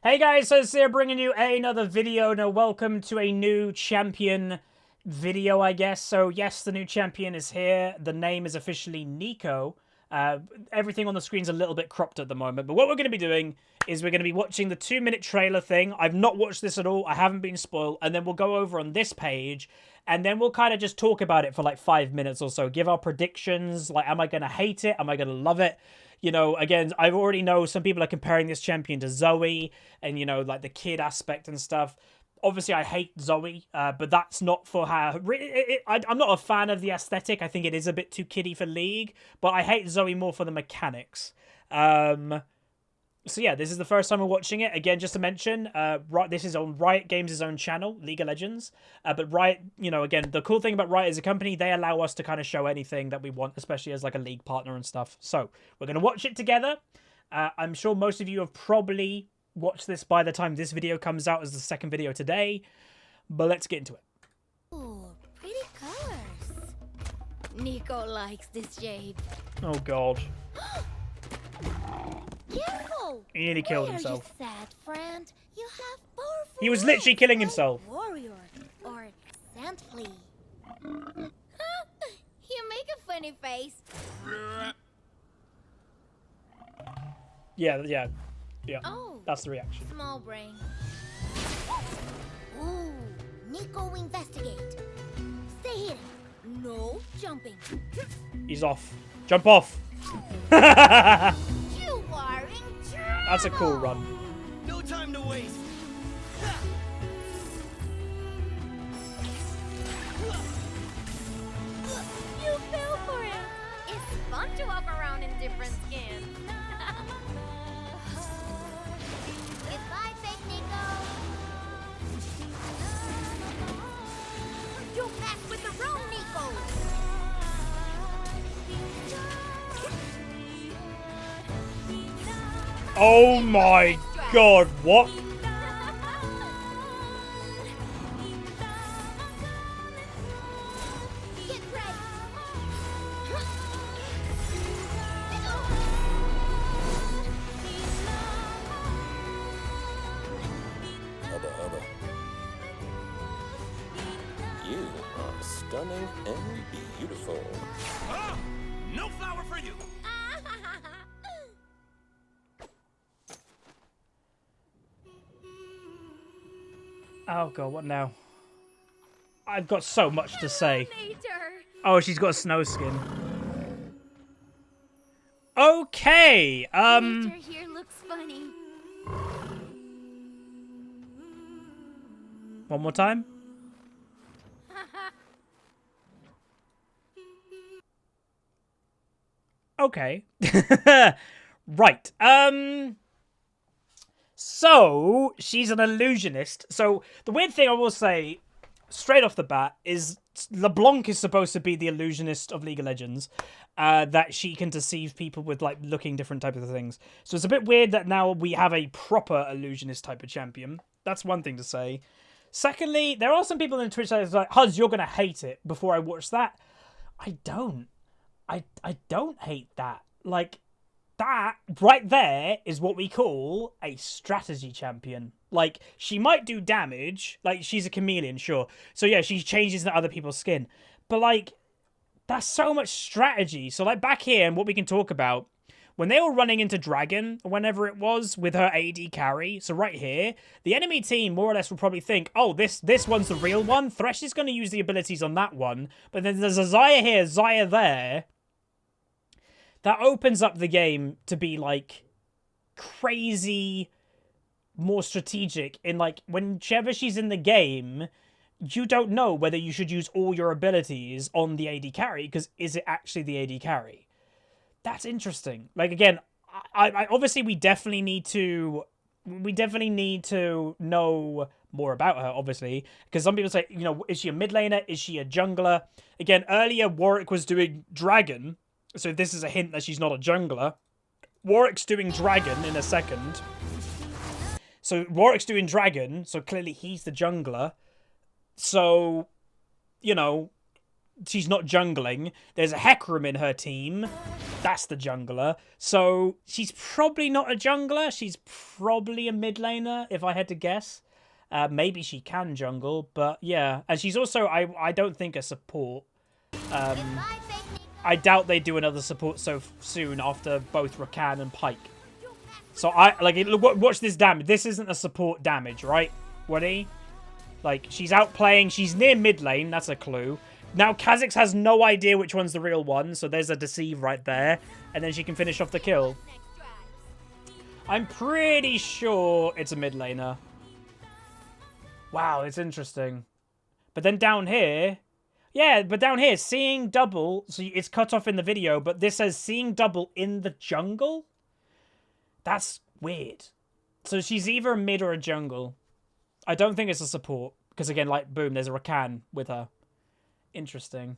Hey guys, so here bringing you another video. Now, welcome to a new champion video, I guess. So, yes, the new champion is here. The name is officially Neeko. Everything on the screen's a little bit cropped at the moment. But what we're going to be doing is we're going to be watching the 2-minute trailer thing. I've not watched this at all. I haven't been spoiled. And then we'll go over on this page. And then we'll kind of just talk about it for like 5 minutes or so. Give our predictions. Like, am I going to hate it? Am I going to love it? You know, again, I already know some people are comparing this champion to Zoe and, you know, like the kid aspect and stuff. Obviously, I hate Zoe, but that's not for her. I'm not a fan of the aesthetic. I think it is a bit too kiddie for League, but I hate Zoe more for the mechanics. So yeah, this is the first time we're watching it. Again, just to mention, this is on Riot Games' own channel, League of Legends. But Riot, you know, again, the cool thing about Riot as a company, they allow us to kind of show anything that we want, especially as like a League partner and stuff. So we're going to watch it together. I'm sure most of you have probably watched this by the time this video comes out as the second video today. But let's get into it. Ooh, pretty colors. Neeko likes this shape. Oh, God. Careful! He nearly killed himself. Are you sad, friend? You have powerful He was literally killing himself. Warrior or sand flea. You make a funny face. Yeah. Oh, That's the reaction. small brain. Ooh, Neeko investigate. Stay hidden. No jumping. He's off. Jump off. You are in trouble. That's a cool run. No time to waste. You fell for it. It's fun to walk around in different skins. Goodbye, fake Neeko. You messed with the wrong Neeko. Oh my God, what? Get ready. Hubba hubba. You are stunning and beautiful. Ah! No flower for you. Oh God, what now? I've got so much to say. Later. Oh, she's got a snow skin. Okay, Nature here looks funny. one more time. Okay. Right. So she's an illusionist. So the weird thing I will say straight off the bat is LeBlanc is supposed to be the illusionist of League of Legends. That she can deceive people with like looking different types of things. So it's a bit weird that now we have a proper illusionist type of champion. That's one thing to say. Secondly, there are some people in Twitch that are like, Huz, you're gonna hate it before I watch that. I don't. I don't hate that. Like, that right there is what we call a strategy champion. Like, she might do damage. Like, she's a chameleon, sure. So, yeah, she changes into other people's skin. But, like, that's so much strategy. So, like, back here, and what we can talk about, when they were running into Dragon, whenever it was, with her AD carry, so right here, the enemy team more or less will probably think, oh, this one's the real one. Thresh is going to use the abilities on that one. But then there's a Xayah here, Xayah there. That opens up the game to be, like, crazy, more strategic. In, like, whenever she's in the game, you don't know whether you should use all your abilities on the AD carry, because is it actually the AD carry? That's interesting. Like, again, I obviously we definitely need to know more about her, obviously, because some people say, you know, is she a mid laner? Is she a jungler? Again, earlier Warwick was doing Dragon. So this is a hint that she's not a jungler. Warwick's doing Dragon in a second. So Warwick's doing Dragon, so clearly he's the jungler. So, you know, she's not jungling. There's a Hecarim in her team. That's the jungler. So she's probably not a jungler. She's probably a mid laner, if I had to guess. Maybe she can jungle, but yeah. And she's also, I don't think, a support. I doubt they do another support so soon after both Rakan and Pyke. So watch this damage. This isn't a support damage, right? Ready? Like, she's outplaying. She's near mid lane. That's a clue. Now, Kha'Zix has no idea which one's the real one, so there's a deceive right there. And then she can finish off the kill. I'm pretty sure it's a mid laner. Wow, it's interesting. But then down here... Yeah, but down here, seeing double... So it's cut off in the video, but this says seeing double in the jungle? That's weird. So she's either a mid or a jungle. I don't think it's a support. Because again, like, boom, there's a Rakan with her. Interesting.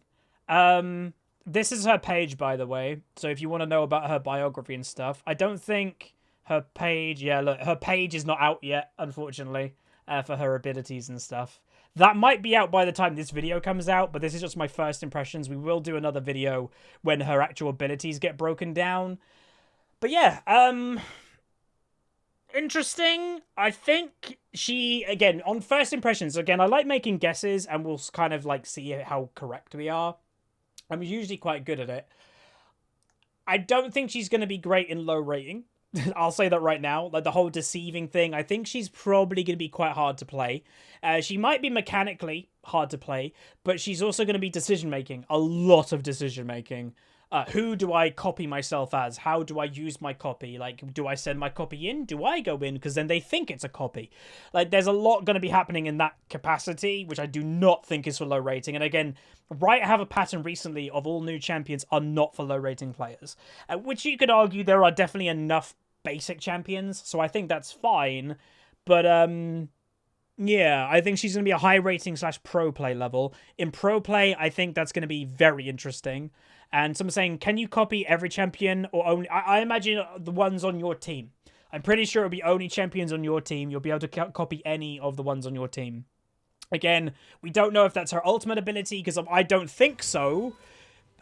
This is her page, by the way. So if you want to know about her biography and stuff. I don't think her page... Yeah, look, her page is not out yet, unfortunately, for her abilities and stuff. That might be out by the time this video comes out, but this is just my first impressions. We will do another video when her actual abilities get broken down. But yeah, interesting. I think she, again, on first impressions, again, I like making guesses and we'll kind of like see how correct we are. I'm usually quite good at it. I don't think she's going to be great in low rating. I'll say that right now. Like the whole deceiving thing, I think she's probably going to be quite hard to play. She might be mechanically hard to play, but she's also going to be decision-making. A lot of decision-making. Who do I copy myself as? How do I use my copy? Like, do I send my copy in? Do I go in? Because then they think it's a copy. Like, there's a lot going to be happening in that capacity, which I do not think is for low rating. And again, Riot have a pattern recently of all new champions are not for low rating players. Which you could argue there are definitely enough basic champions, so I think that's fine. But, yeah, I think she's going to be a high rating / pro play level. In pro play, I think that's going to be very interesting. And someone's saying, can you copy every champion or only... I imagine the ones on your team. I'm pretty sure it'll be only champions on your team. You'll be able to copy any of the ones on your team. Again, we don't know if that's her ultimate ability, because I don't think so.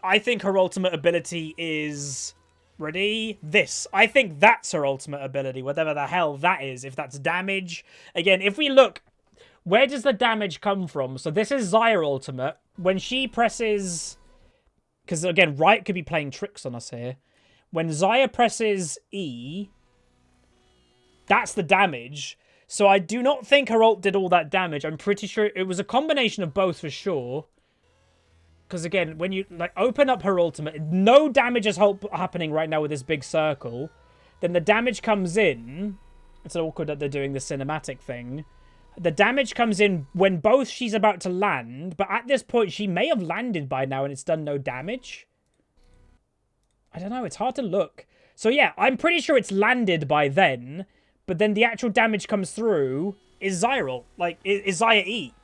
I think her ultimate ability is... Ready? This. I think that's her ultimate ability, whatever the hell that is. If that's damage. Again, if we look... Where does the damage come from? So this is Xayah ultimate. When she presses... Because, again, Riot could be playing tricks on us here. When Xayah presses E, that's the damage. So I do not think her ult did all that damage. I'm pretty sure it was a combination of both for sure. Because, again, when you like open up her ultimate, no damage is happening right now with this big circle. Then the damage comes in. It's awkward that they're doing the cinematic thing. The damage comes in when both she's about to land, but at this point she may have landed by now and it's done no damage. I don't know, it's hard to look. So yeah, I'm pretty sure it's landed by then, but then the actual damage comes through is Xayah, like, is Xayah E.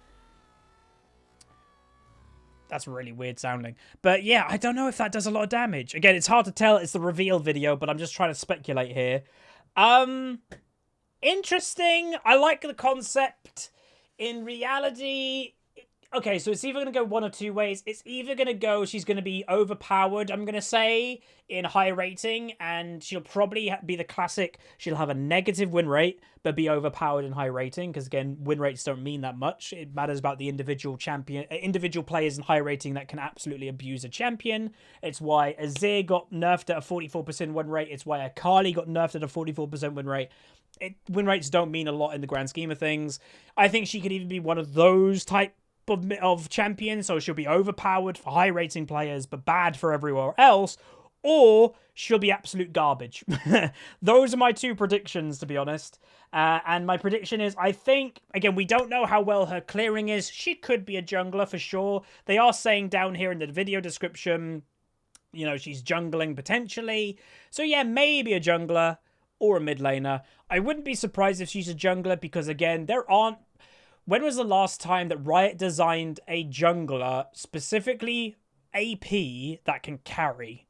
That's really weird sounding. But yeah, I don't know if that does a lot of damage. Again, it's hard to tell, it's the reveal video, but I'm just trying to speculate here. Interesting. I like the concept. In reality, okay, so it's either going to go one or two ways. It's either going to go, she's going to be overpowered, I'm going to say, in high rating, and she'll probably be the classic, she'll have a negative win rate, but be overpowered in high rating, because again, win rates don't mean that much. It matters about the individual champion, individual players in high rating that can absolutely abuse a champion. It's why Azir got nerfed at a 44% win rate. It's why Akali got nerfed at a 44% win rate. Win rates don't mean a lot in the grand scheme of things. I think she could even be one of those type of champions, so she'll be overpowered for high rating players, but bad for everywhere else, or she'll be absolute garbage. Those are my two predictions, to be honest. And my prediction is, I think, again, we don't know how well her clearing is. She could be a jungler for sure. They are saying down here in the video description, you know, she's jungling potentially. So yeah, maybe a jungler or a mid laner. I wouldn't be surprised if she's a jungler because, again, there aren't... When was the last time that Riot designed a jungler, specifically AP, that can carry?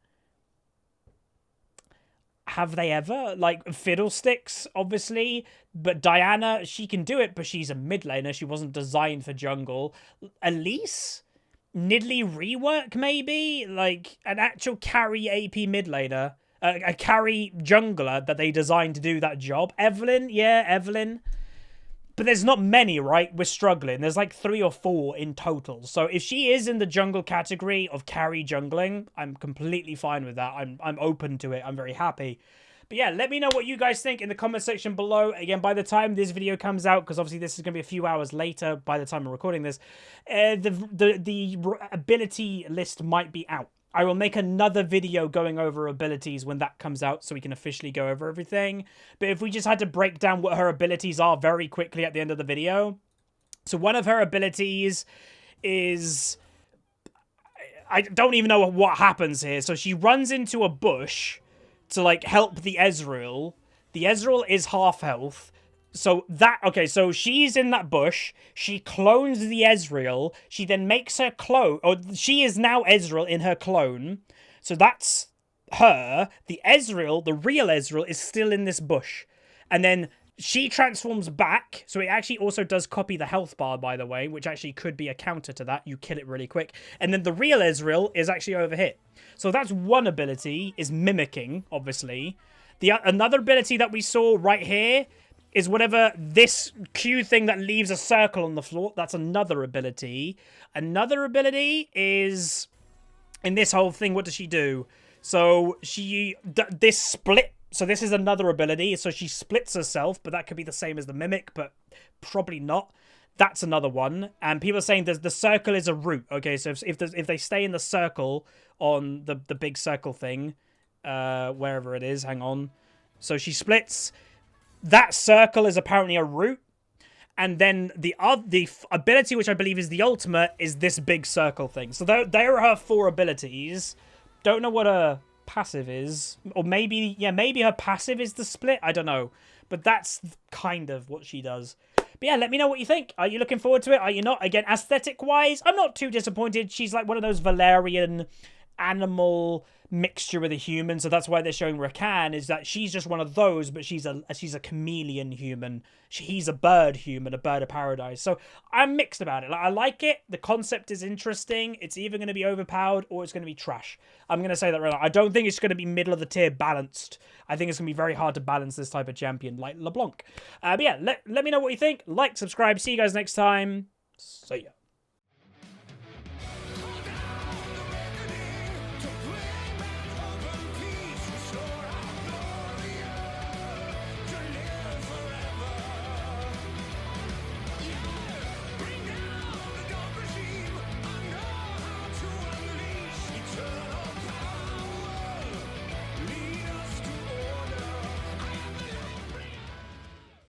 Have they ever? Like, Fiddlesticks, obviously, but Diana, she can do it, but she's a mid laner. She wasn't designed for jungle. Elise? Nidalee rework, maybe? Like, an actual carry AP mid laner. A carry jungler that they designed to do that job. Evelyn? Yeah, Evelyn. But there's not many, right? We're struggling. There's like 3 or 4 in total. So if she is in the jungle category of carry jungling, I'm completely fine with that. I'm open to it. I'm very happy. But yeah, let me know what you guys think in the comment section below. Again, by the time this video comes out, because obviously this is going to be a few hours later by the time I'm recording this, the ability list might be out. I will make another video going over abilities when that comes out so we can officially go over everything. But if we just had to break down what her abilities are very quickly at the end of the video. So one of her abilities is... I don't even know what happens here. So she runs into a bush to, like, help the Ezreal. The Ezreal is half health. So that, okay, so she's in that bush. She clones the Ezreal. She then makes her clone, or she is now Ezreal in her clone. So that's her. The Ezreal, the real Ezreal, is still in this bush. And then she transforms back. So it actually also does copy the health bar, by the way, which actually could be a counter to that. You kill it really quick. And then the real Ezreal is actually over here. So that's one ability, is mimicking, obviously. Another ability that we saw right here is whatever this Q thing that leaves a circle on the floor. That's another ability. Another ability is... in this whole thing, what does she do? So this split... so this is another ability. So she splits herself, but that could be the same as the mimic, but probably not. That's another one. And people are saying the circle is a root. Okay, so if they stay in the circle on the big circle thing, wherever it is, hang on. So she splits... that circle is apparently a root. And then the ability, which I believe is the ultimate, is this big circle thing. So there are her 4 abilities. Don't know what her passive is. Or maybe, yeah, maybe her passive is the split. I don't know. But that's kind of what she does. But yeah, let me know what you think. Are you looking forward to it? Are you not? Again, aesthetic-wise, I'm not too disappointed. She's like one of those Valerian animal mixture with a human, so that's why they're showing Rakan, is that she's just one of those, but she's a chameleon human. He's a bird human, a bird of paradise. So I'm mixed about it. Like, I like it. The concept is interesting. It's either going to be overpowered or it's going to be trash. I'm going to say that right now. I don't think it's going to be middle of the tier balanced. I think it's going to be very hard to balance this type of champion like LeBlanc. But yeah, let me know what you think. Like, subscribe. See you guys next time. See ya.